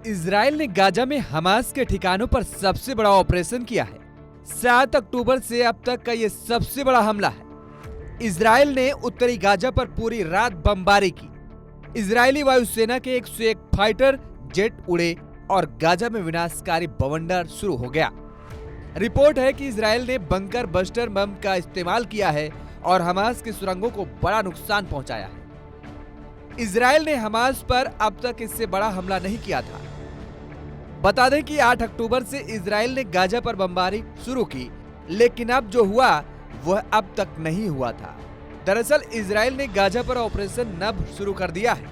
Israel ने Gaza में Hamas के ठिकानों पर सबसे बड़ा ऑपरेशन किया है। 7 अक्टूबर से अब तक का ये सबसे बड़ा हमला है। इजराइल ने उत्तरी गाजा पर पूरी रात बमबारी की। इजरायली वायुसेना के 101 फाइटर जेट उड़े और गाजा में विनाशकारी बवंडर शुरू हो गया। रिपोर्ट है कि इजराइल ने बंकर बस्टर बम का इस्तेमाल किया है और हमास की सुरंगों को बड़ा नुकसान पहुंचाया है। इजराइल ने हमास पर अब तक इससे बड़ा हमला नहीं किया था। बता दें कि 8 अक्टूबर से इजराइल ने गाजा पर बमबारी शुरू की, लेकिन अब जो हुआ वह अब तक नहीं हुआ था। दरअसल इजराइल ने गाजा पर ऑपरेशन नभ शुरू कर दिया है।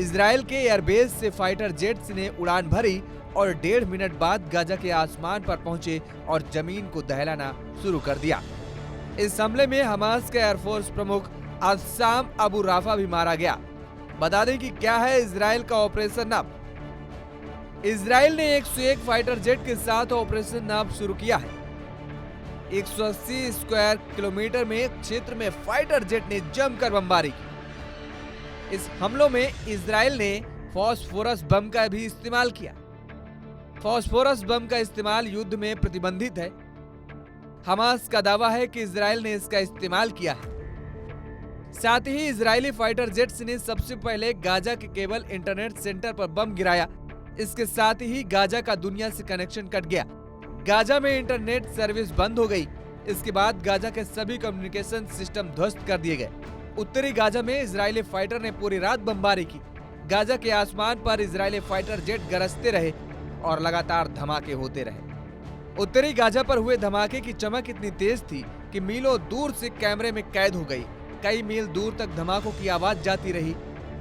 इजराइल के एयरबेस से फाइटर जेट्स ने उड़ान भरी और 1.5 मिनट बाद गाजा के आसमान पर पहुंचे और जमीन को दहलाना शुरू कर दिया। इस हमले में हमास के एयरफोर्स प्रमुख अस्साम अबू राफा भी मारा गया। बता दें कि क्या है इजराइल का ऑपरेशन नभ। इजराइल ने 101 फाइटर जेट के साथ ऑपरेशन नभ शुरू किया है। 180 स्क्वायर किलोमीटर में क्षेत्र में फाइटर जेट ने जमकर बमबारी की। इस हमलों में इजराइल ने फास्फोरस बम का भी इस्तेमाल किया। फास्फोरस बम का इस्तेमाल युद्ध में प्रतिबंधित है। हमास का दावा है कि इजराइल ने इसका इस्तेमाल किया है। साथ ही इजरायली फाइटर जेट्स ने सबसे पहले गाजा के केबल इंटरनेट सेंटर पर बम गिराया। इसके साथ ही गाजा का दुनिया से कनेक्शन कट गया। गाजा में इंटरनेट सर्विस बंद हो गई। इसके बाद गाजा के सभी कम्युनिकेशन सिस्टम ध्वस्त कर दिए गए। उत्तरी गाजा में इजरायली फाइटर ने पूरी रात बमबारी की। गाजा के आसमान पर इजरायली फाइटर जेट गरजते रहे और लगातार धमाके होते रहे। उत्तरी गाजा पर हुए धमाके की चमक इतनी तेज थी कि मीलों दूर से कैमरे में कैद हो गई। कई मील दूर तक धमाकों की आवाज जाती रही।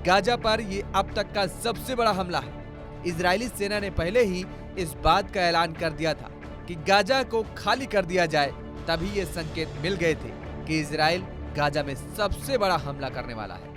गाजा पर ये अब तक का सबसे बड़ा हमला है। इजरायली सेना ने पहले ही इस बात का ऐलान कर दिया था कि गाजा को खाली कर दिया जाए। तभी ये संकेत मिल गए थे कि इजराइल गाजा में सबसे बड़ा हमला करने वाला है।